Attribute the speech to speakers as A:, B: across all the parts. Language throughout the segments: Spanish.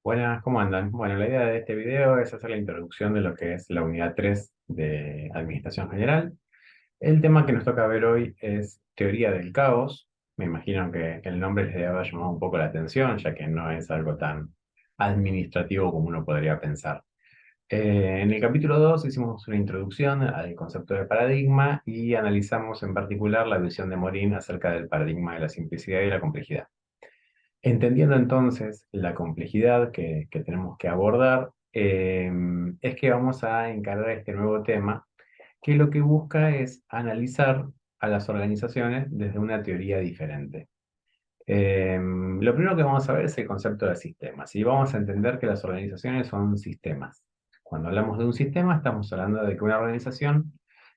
A: Buenas, ¿cómo andan? Bueno, la idea de este video es hacer la introducción de lo que es la unidad 3 de Administración General. El tema que nos toca ver hoy es teoría del caos. Me imagino que el nombre les debe haber llamado un poco la atención, ya que no es algo tan administrativo como uno podría pensar. En el capítulo 2 hicimos una introducción al concepto de paradigma y analizamos en particular la visión de Morin acerca del paradigma de la simplicidad y la complejidad. Entendiendo entonces la complejidad que tenemos que abordar, es que vamos a encarar este nuevo tema que lo que busca es analizar a las organizaciones desde una teoría diferente. Lo primero que vamos a ver es el concepto de sistemas y vamos a entender que las organizaciones son sistemas. Cuando hablamos de un sistema estamos hablando de que una organización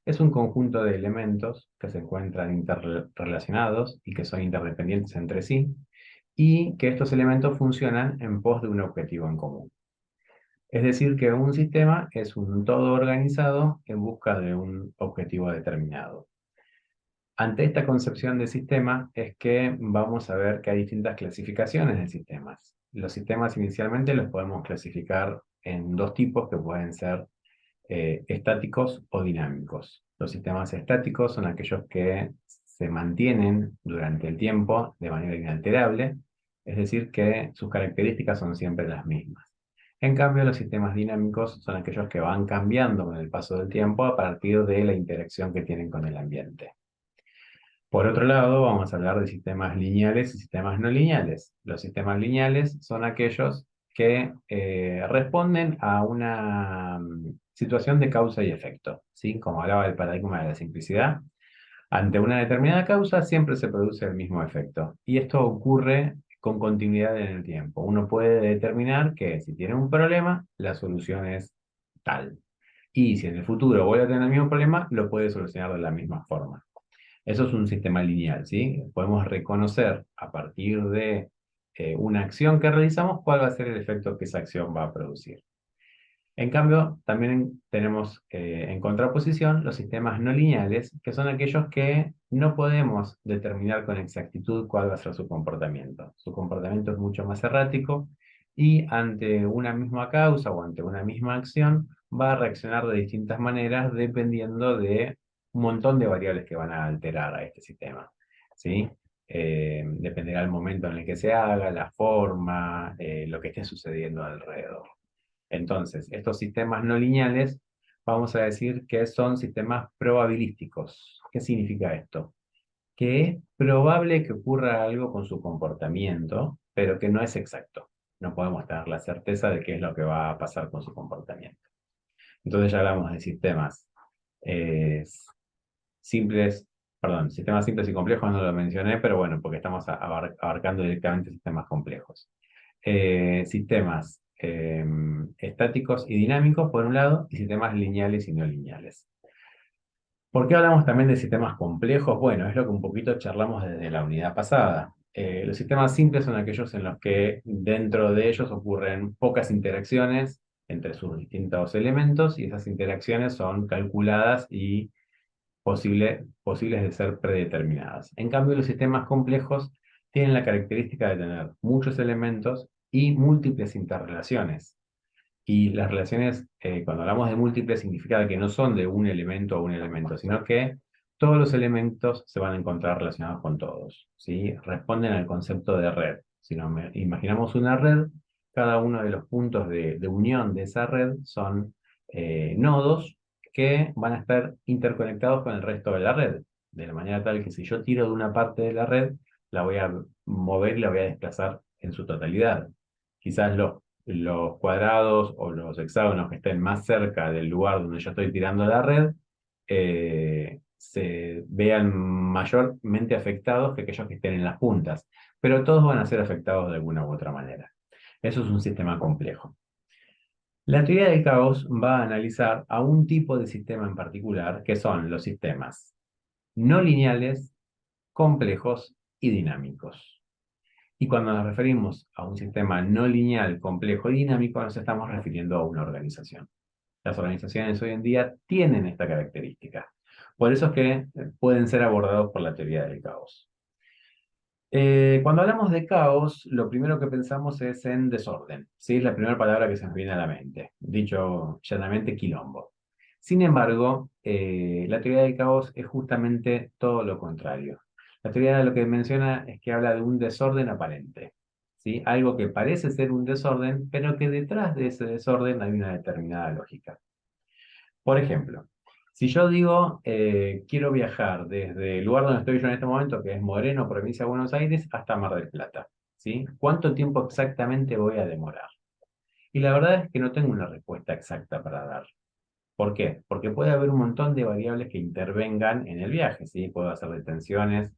A: es un conjunto de elementos que se encuentran interrelacionados y que son interdependientes entre sí y que estos elementos funcionan en pos de un objetivo en común. Es decir, que un sistema es un todo organizado en busca de un objetivo determinado. Ante esta concepción de sistema es que vamos a ver que hay distintas clasificaciones de sistemas. Los sistemas inicialmente los podemos clasificar en dos tipos que pueden ser estáticos o dinámicos. Los sistemas estáticos son aquellos que se mantienen durante el tiempo de manera inalterable, es decir, que sus características son siempre las mismas. En cambio, los sistemas dinámicos son aquellos que van cambiando con el paso del tiempo a partir de la interacción que tienen con el ambiente. Por otro lado, vamos a hablar de sistemas lineales y sistemas no lineales. Los sistemas lineales son aquellos que responden a una situación de causa y efecto, ¿sí? Como hablaba del paradigma de la simplicidad, ante una determinada causa siempre se produce el mismo efecto. Y esto ocurre con continuidad en el tiempo. Uno puede determinar que si tiene un problema, la solución es tal. Y si en el futuro vuelve a tener el mismo problema, lo puede solucionar de la misma forma. Eso es un sistema lineal, ¿sí? Podemos reconocer a partir de una acción que realizamos cuál va a ser el efecto que esa acción va a producir. En cambio, también tenemos en contraposición los sistemas no lineales, que son aquellos que no podemos determinar con exactitud cuál va a ser su comportamiento. Su comportamiento es mucho más errático y ante una misma causa o ante una misma acción va a reaccionar de distintas maneras dependiendo de un montón de variables que van a alterar a este sistema, ¿sí? Dependerá del momento en el que se haga, la forma, lo que esté sucediendo alrededor. Entonces, estos sistemas no lineales, vamos a decir que son sistemas probabilísticos. ¿Qué significa esto? Que es probable que ocurra algo con su comportamiento, pero que no es exacto. No podemos tener la certeza de qué es lo que va a pasar con su comportamiento. Entonces ya hablamos de sistemas eh, simples, perdón, sistemas simples y complejos no lo mencioné, pero bueno, porque estamos abarcando directamente sistemas complejos. Sistemas estáticos y dinámicos, por un lado, y sistemas lineales y no lineales. ¿Por qué hablamos también de sistemas complejos? Bueno, es lo que un poquito charlamos desde la unidad pasada. Los sistemas simples son aquellos en los que dentro de ellos ocurren pocas interacciones entre sus distintos elementos y esas interacciones son calculadas y posibles de ser predeterminadas. En cambio, los sistemas complejos tienen la característica de tener muchos elementos y múltiples interrelaciones. Y las relaciones, cuando hablamos de múltiples, significa que no son de un elemento a un elemento, sino que todos los elementos se van a encontrar relacionados con todos, ¿sí? Responden al concepto de red. Si nos imaginamos una red, cada uno de los puntos de unión de esa red son nodos que van a estar interconectados con el resto de la red, de la manera tal que si yo tiro de una parte de la red, la voy a mover y la voy a desplazar en su totalidad. Quizás los cuadrados o los hexágonos que estén más cerca del lugar donde yo estoy tirando la red, se vean mayormente afectados que aquellos que estén en las puntas, pero todos van a ser afectados de alguna u otra manera. Eso es un sistema complejo. La teoría del caos va a analizar a un tipo de sistema en particular, que son los sistemas no lineales, complejos y dinámicos. Y cuando nos referimos a un sistema no lineal, complejo y dinámico, nos estamos refiriendo a una organización. Las organizaciones hoy en día tienen esta característica. Por eso es que pueden ser abordados por la teoría del caos. Cuando hablamos de caos, lo primero que pensamos es en desorden, ¿sí? Es la primera palabra que se nos viene a la mente, dicho llanamente, quilombo. Sin embargo, la teoría del caos es justamente todo lo contrario. La teoría lo que menciona es que habla de un desorden aparente, ¿sí? Algo que parece ser un desorden, pero que detrás de ese desorden hay una determinada lógica. Por ejemplo, si yo digo, quiero viajar desde el lugar donde estoy yo en este momento, que es Moreno, provincia de Buenos Aires, hasta Mar del Plata, ¿sí? ¿Cuánto tiempo exactamente voy a demorar? Y la verdad es que no tengo una respuesta exacta para dar. ¿Por qué? Porque puede haber un montón de variables que intervengan en el viaje, ¿sí? Puedo hacer detenciones,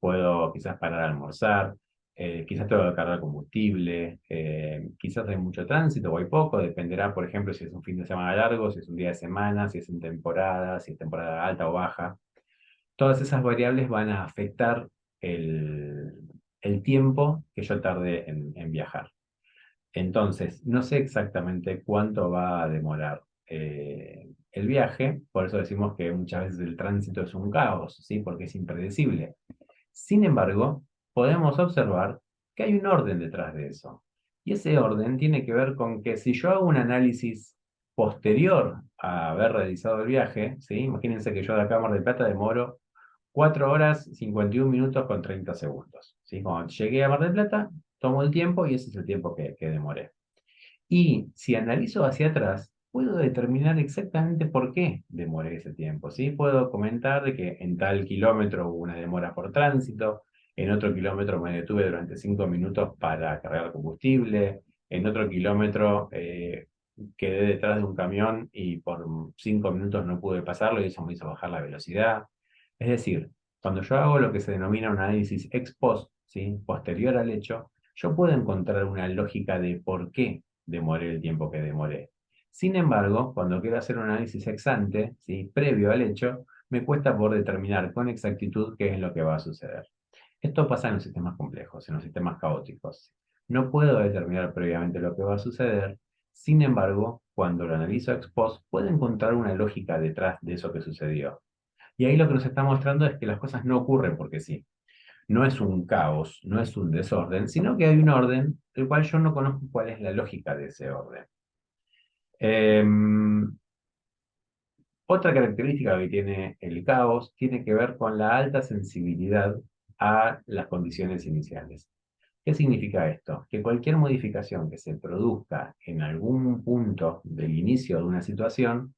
A: puedo quizás parar a almorzar, quizás tengo que cargar combustible, quizás hay mucho tránsito o hay poco, dependerá, por ejemplo, si es un fin de semana largo, si es un día de semana, si es en temporada, si es temporada alta o baja. Todas esas variables van a afectar el, el tiempo que yo tarde en viajar. Entonces, no sé exactamente cuánto va a demorar el viaje, por eso decimos que muchas veces el tránsito es un caos, ¿sí? Porque es impredecible. Sin embargo, podemos observar que hay un orden detrás de eso. Y ese orden tiene que ver con que si yo hago un análisis posterior a haber realizado el viaje, ¿sí? Imagínense que yo de acá a Mar del Plata demoro 4 horas 51 minutos con 30 segundos, ¿sí? Cuando llegué a Mar del Plata, tomo el tiempo y ese es el tiempo que demoré. Y si analizo hacia atrás, puedo determinar exactamente por qué demoré ese tiempo, ¿sí? Puedo comentar de que en tal kilómetro hubo una demora por tránsito, en otro kilómetro me detuve durante 5 minutos para cargar combustible, en otro kilómetro quedé detrás de un camión y por 5 minutos no pude pasarlo y eso me hizo bajar la velocidad. Es decir, cuando yo hago lo que se denomina un análisis ex post, ¿sí? Posterior al hecho, yo puedo encontrar una lógica de por qué demoré el tiempo que demoré. Sin embargo, cuando quiero hacer un análisis ex ante, ¿sí? Previo al hecho, me cuesta por determinar con exactitud qué es lo que va a suceder. Esto pasa en los sistemas complejos, en los sistemas caóticos. No puedo determinar previamente lo que va a suceder, sin embargo, cuando lo analizo ex post, puedo encontrar una lógica detrás de eso que sucedió. Y ahí lo que nos está mostrando es que las cosas no ocurren porque sí. No es un caos, no es un desorden, sino que hay un orden, el cual yo no conozco cuál es la lógica de ese orden. Em, Otra característica que tiene el caos tiene que ver con la alta sensibilidad a las condiciones iniciales. ¿Qué significa esto? Que cualquier modificación que se produzca en algún punto del inicio de una situación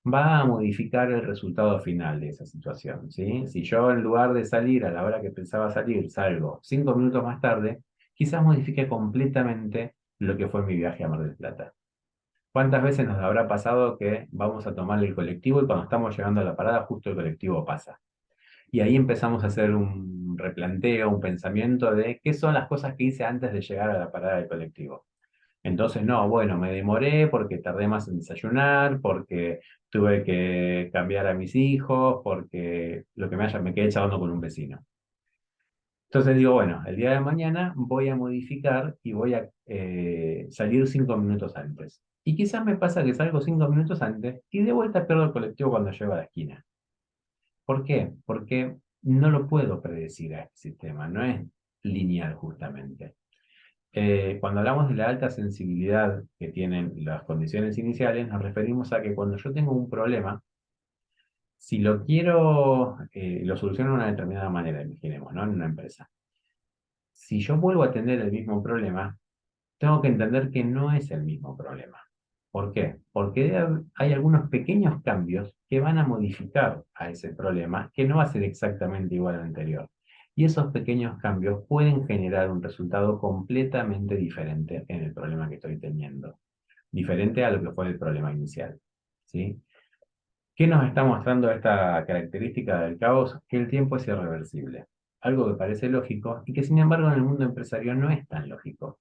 A: va a modificar el resultado final de esa situación, ¿sí? Si yo en lugar de salir a la hora que pensaba salir, salgo 5 minutos más tarde, quizás modifique completamente lo que fue mi viaje a Mar del Plata. ¿Cuántas veces nos habrá pasado que vamos a tomar el colectivo y cuando estamos llegando a la parada justo el colectivo pasa? Y ahí empezamos a hacer un replanteo, un pensamiento de qué son las cosas que hice antes de llegar a la parada del colectivo. Entonces, no, bueno, me demoré porque tardé más en desayunar, porque tuve que cambiar a mis hijos, porque lo que me quedé charlando con un vecino. Entonces digo, bueno, el día de mañana voy a modificar y voy a salir 5 minutos antes. Y quizás me pasa que salgo 5 minutos antes y de vuelta pierdo el colectivo cuando llego a la esquina. ¿Por qué? Porque no lo puedo predecir a este sistema, no es lineal justamente. Cuando hablamos de la alta sensibilidad que tienen las condiciones iniciales, nos referimos a que cuando yo tengo un problema, si lo quiero, lo soluciono de una determinada manera, imaginemos, ¿no? En una empresa. Si yo vuelvo a tener el mismo problema, tengo que entender que no es el mismo problema. ¿Por qué? Porque hay algunos pequeños cambios que van a modificar a ese problema, que no va a ser exactamente igual al anterior. Y esos pequeños cambios pueden generar un resultado completamente diferente en el problema que estoy teniendo, diferente a lo que fue el problema inicial. ¿Sí? ¿Qué nos está mostrando esta característica del caos? Que el tiempo es irreversible. Algo que parece lógico y que sin embargo en el mundo empresarial no es tan lógico.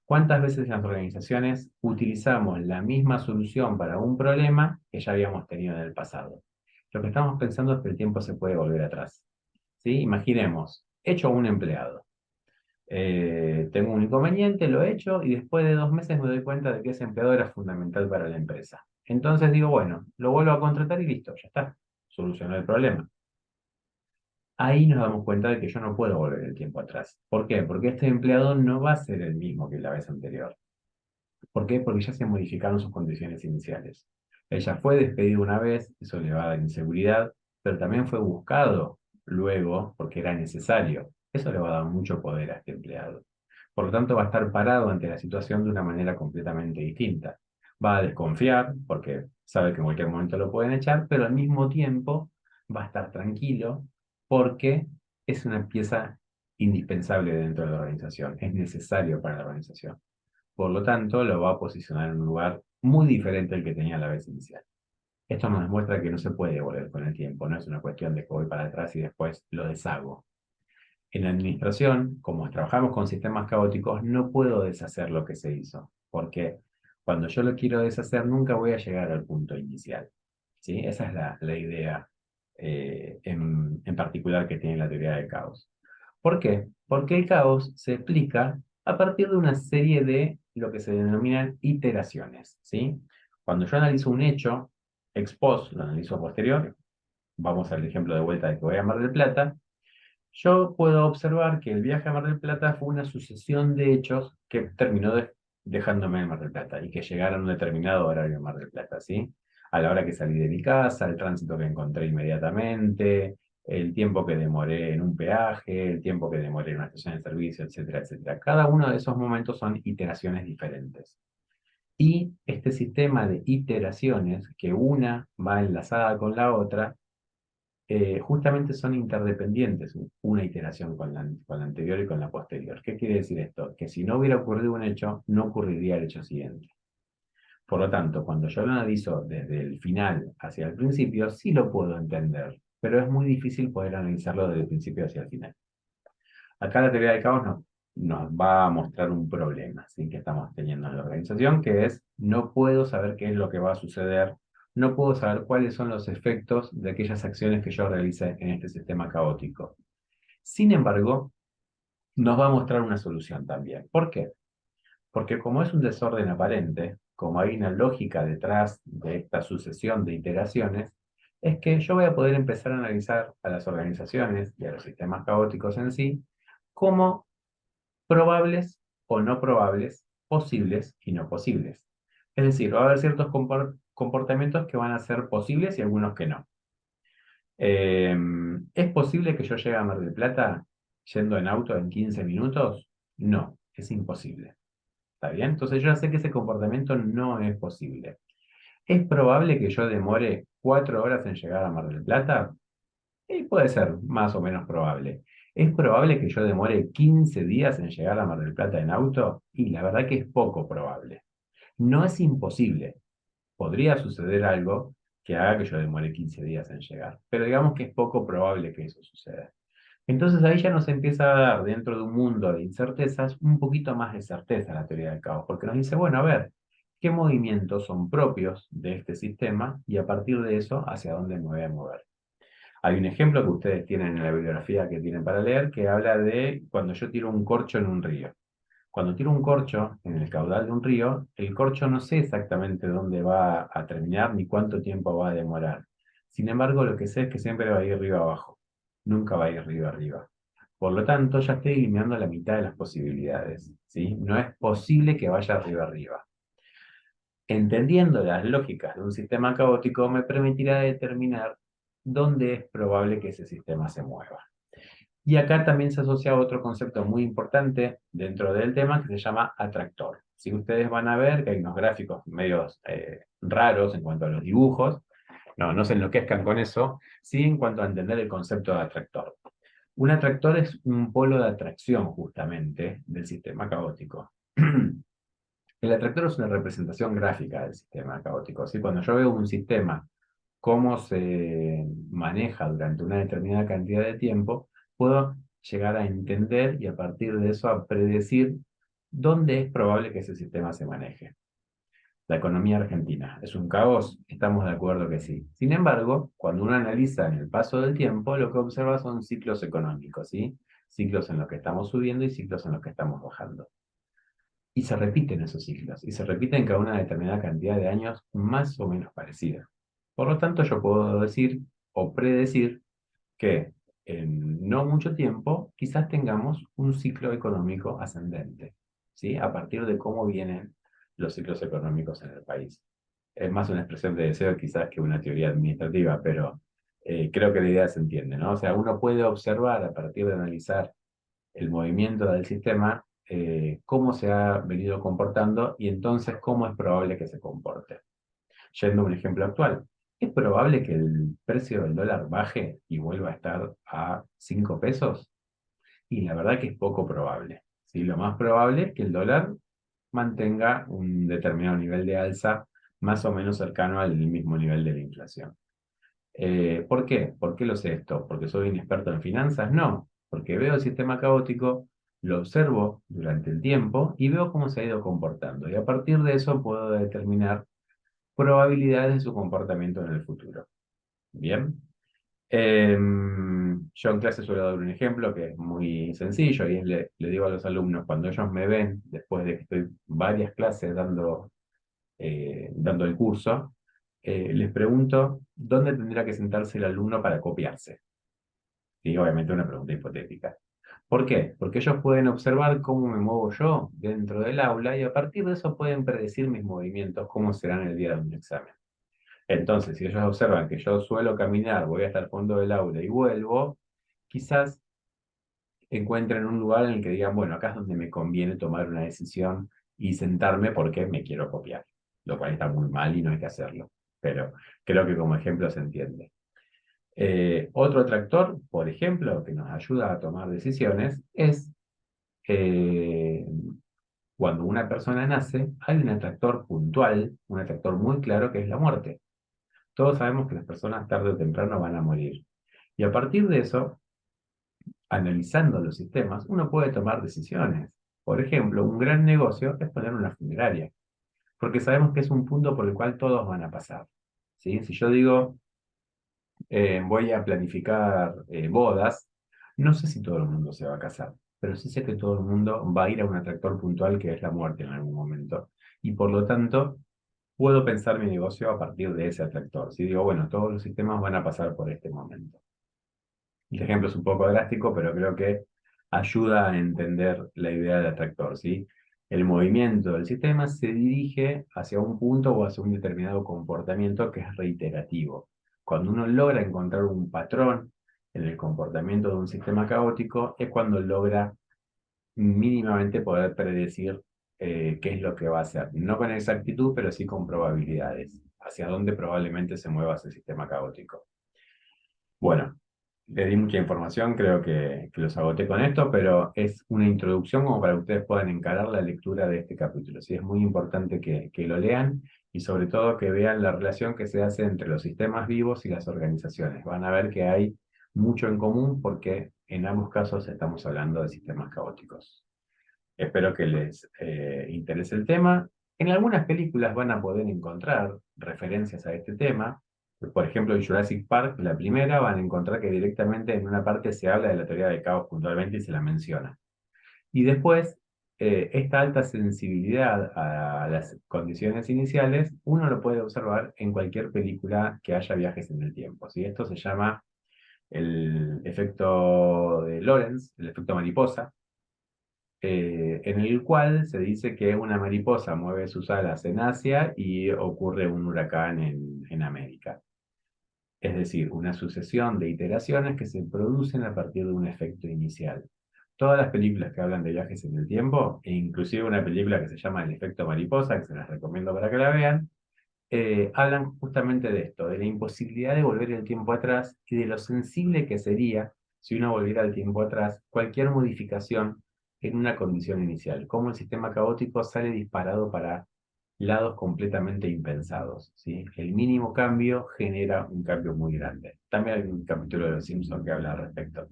A: ¿Cuántas veces las organizaciones utilizamos la misma solución para un problema que ya habíamos tenido en el pasado? Lo que estamos pensando es que el tiempo se puede volver atrás. ¿Sí? Imaginemos, hecho un empleado. Tengo un inconveniente, lo he hecho y después de 2 meses me doy cuenta de que ese empleado era fundamental para la empresa. Entonces digo, bueno, lo vuelvo a contratar y listo, ya está, solucionó el problema. ahí nos damos cuenta de que yo no puedo volver el tiempo atrás. ¿Por qué? Porque este empleado no va a ser el mismo que la vez anterior. ¿Por qué? Porque ya se modificaron sus condiciones iniciales. Ella fue despedido una vez, eso le va a dar inseguridad, pero también fue buscado luego porque era necesario. Eso le va a dar mucho poder a este empleado. Por lo tanto, va a estar parado ante la situación de una manera completamente distinta. Va a desconfiar porque sabe que en cualquier momento lo pueden echar, pero al mismo tiempo va a estar tranquilo porque es una pieza indispensable dentro de la organización, es necesario para la organización. Por lo tanto, lo va a posicionar en un lugar muy diferente al que tenía la vez inicial. Esto nos demuestra que no se puede volver con el tiempo, no es una cuestión de que voy para atrás y después lo deshago. En la administración, como trabajamos con sistemas caóticos, no puedo deshacer lo que se hizo, porque cuando yo lo quiero deshacer nunca voy a llegar al punto inicial. ¿Sí? Esa es la idea en particular que tiene la teoría del caos. ¿Por qué? Porque el caos se explica a partir de una serie de lo que se denominan iteraciones. ¿Sí? Cuando yo analizo un hecho, ex post, lo analizo a posteriori, vamos al ejemplo de vuelta de que voy a Mar del Plata, yo puedo observar que el viaje a Mar del Plata fue una sucesión de hechos que terminó dejándome en Mar del Plata y que llegaron a un determinado horario en Mar del Plata, ¿sí? A la hora que salí de mi casa, el tránsito que encontré inmediatamente, el tiempo que demoré en un peaje, el tiempo que demoré en una estación de servicio, etcétera, etcétera. Cada uno de esos momentos son iteraciones diferentes. Y este sistema de iteraciones, que una va enlazada con la otra, justamente son interdependientes, una iteración con la anterior y con la posterior. ¿Qué quiere decir esto? Que si no hubiera ocurrido un hecho, no ocurriría el hecho siguiente. Por lo tanto, cuando yo lo analizo desde el final hacia el principio, sí lo puedo entender, pero es muy difícil poder analizarlo desde el principio hacia el final. Acá la teoría del caos nos va a mostrar un problema, ¿sí? Que estamos teniendo en la organización, que es no puedo saber qué es lo que va a suceder, no puedo saber cuáles son los efectos de aquellas acciones que yo realice en este sistema caótico. Sin embargo, nos va a mostrar una solución también. ¿Por qué? Porque como es un desorden aparente, como hay una lógica detrás de esta sucesión de iteraciones, es que yo voy a poder empezar a analizar a las organizaciones y a los sistemas caóticos en sí como probables o no probables, posibles y no posibles. Es decir, va a haber ciertos comportamientos que van a ser posibles y algunos que no. ¿Es posible que yo llegue a Mar del Plata yendo en auto en 15 minutos? No, es imposible. ¿Está bien? Entonces yo ya sé que ese comportamiento no es posible. ¿Es probable que yo demore 4 horas en llegar a Mar del Plata? Puede ser más o menos probable. ¿Es probable que yo demore 15 días en llegar a Mar del Plata en auto? Y la verdad que es poco probable. No es imposible. Podría suceder algo que haga que yo demore 15 días en llegar, pero digamos que es poco probable que eso suceda. Entonces ahí ya nos empieza a dar, dentro de un mundo de incertezas, un poquito más de certeza la teoría del caos, porque nos dice, bueno, a ver, ¿qué movimientos son propios de este sistema? Y a partir de eso, ¿hacia dónde me voy a mover? Hay un ejemplo que ustedes tienen en la bibliografía que tienen para leer, que habla de cuando yo tiro un corcho en un río. Cuando tiro un corcho en el caudal de un río, el corcho no sé exactamente dónde va a terminar ni cuánto tiempo va a demorar. Sin embargo, lo que sé es que siempre va a ir río abajo, nunca va a ir río arriba. Por lo tanto, ya estoy eliminando la mitad de las posibilidades, ¿sí? No es posible que vaya río arriba. Entendiendo las lógicas de un sistema caótico me permitirá determinar dónde es probable que ese sistema se mueva. Y acá también se asocia otro concepto muy importante dentro del tema que se llama atractor. Si ustedes van a ver que hay unos gráficos medios raros en cuanto a los dibujos, no se enloquezcan con eso, sí en cuanto a entender el concepto de atractor. Un atractor es un polo de atracción justamente del sistema caótico. El atractor es una representación gráfica del sistema caótico. ¿Sí? Cuando yo veo un sistema, cómo se maneja durante una determinada cantidad de tiempo, puedo llegar a entender y a partir de eso a predecir dónde es probable que ese sistema se maneje. La economía argentina, ¿es un caos? Estamos de acuerdo que sí. Sin embargo, cuando uno analiza en el paso del tiempo, lo que observa son ciclos económicos, ¿sí? Ciclos en los que estamos subiendo y ciclos en los que estamos bajando. Y se repiten esos ciclos, y se repiten cada una determinada cantidad de años más o menos parecida. Por lo tanto, yo puedo decir o predecir que en no mucho tiempo, quizás tengamos un ciclo económico ascendente, ¿sí? A partir de cómo vienen los ciclos económicos en el país. Es más una expresión de deseo quizás que una teoría administrativa, pero creo que la idea se entiende, ¿no? O sea, uno puede observar a partir de analizar el movimiento del sistema, cómo se ha venido comportando y entonces cómo es probable que se comporte. Yendo a un ejemplo actual, ¿es probable que el precio del dólar baje y vuelva a estar a 5 pesos? Y la verdad que es poco probable. ¿Sí? Lo más probable es que el dólar mantenga un determinado nivel de alza más o menos cercano al mismo nivel de la inflación. ¿Por qué? ¿Por qué lo sé esto? ¿Porque soy un experto en finanzas? No, porque veo el sistema caótico, lo observo durante el tiempo y veo cómo se ha ido comportando. Y a partir de eso puedo determinar probabilidades de su comportamiento en el futuro. Bien. Yo en clase suelo dar un ejemplo que es muy sencillo y es le digo a los alumnos, cuando ellos me ven, después de que estoy varias clases dando el curso, les pregunto dónde tendría que sentarse el alumno para copiarse. Y obviamente una pregunta hipotética. ¿Por qué? Porque ellos pueden observar cómo me muevo yo dentro del aula y a partir de eso pueden predecir mis movimientos, cómo serán el día de un examen. Entonces, si ellos observan que yo suelo caminar, voy hasta el fondo del aula y vuelvo, quizás encuentren un lugar en el que digan, bueno, acá es donde me conviene tomar una decisión y sentarme porque me quiero copiar, lo cual está muy mal y no hay que hacerlo, pero creo que como ejemplo se entiende. Otro atractor, por ejemplo, que nos ayuda a tomar decisiones es eh, cuando una persona nace, hay un atractor puntual, un atractor muy claro que es la muerte. Todos sabemos que las personas tarde o temprano van a morir. Y a partir de eso, analizando los sistemas, uno puede tomar decisiones. Por ejemplo, un gran negocio es poner una funeraria, porque sabemos que es un punto por el cual todos van a pasar. ¿Sí? Si yo digo, voy a planificar bodas, no sé si todo el mundo se va a casar, pero sí sé que todo el mundo va a ir a un atractor puntual que es la muerte en algún momento. Y por lo tanto, puedo pensar mi negocio a partir de ese atractor. Si digo, bueno, todos los sistemas van a pasar por este momento. El ejemplo es un poco drástico, pero creo que ayuda a entender la idea del atractor, ¿sí? El movimiento del sistema se dirige hacia un punto o hacia un determinado comportamiento que es reiterativo. Cuando uno logra encontrar un patrón en el comportamiento de un sistema caótico, es cuando logra mínimamente poder predecir qué es lo que va a hacer. No con exactitud, pero sí con probabilidades, hacia dónde probablemente se mueva ese sistema caótico. Bueno, les di mucha información, creo que los agoté con esto, pero es una introducción como para que ustedes puedan encarar la lectura de este capítulo. Sí, es muy importante que lo lean y sobre todo que vean la relación que se hace entre los sistemas vivos y las organizaciones. Van a ver que hay mucho en común porque en ambos casos estamos hablando de sistemas caóticos. Espero que les interese el tema. En algunas películas van a poder encontrar referencias a este tema. Por ejemplo, en Jurassic Park, la primera, van a encontrar que directamente en una parte se habla de la teoría del caos puntualmente y se la menciona. Y después, esta alta sensibilidad a las condiciones iniciales, uno lo puede observar en cualquier película que haya viajes en el tiempo. ¿Sí? Esto se llama el efecto de Lorentz, el efecto mariposa, en el cual se dice que una mariposa mueve sus alas en Asia y ocurre un huracán en América. Es decir, una sucesión de iteraciones que se producen a partir de un efecto inicial. Todas las películas que hablan de viajes en el tiempo, e inclusive una película que se llama El efecto mariposa, que se las recomiendo para que la vean, hablan justamente de esto, de la imposibilidad de volver el tiempo atrás y de lo sensible que sería si uno volviera el tiempo atrás cualquier modificación en una condición inicial, cómo el sistema caótico sale disparado para lados completamente impensados, ¿sí? El mínimo cambio genera un cambio muy grande. También hay un capítulo de Los Simpsons que habla al respecto.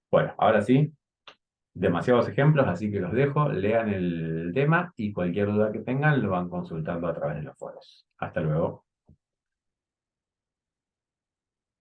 A: Bueno, ahora sí, demasiados ejemplos, así que los dejo, lean el tema y cualquier duda que tengan lo van consultando a través de los foros. Hasta luego.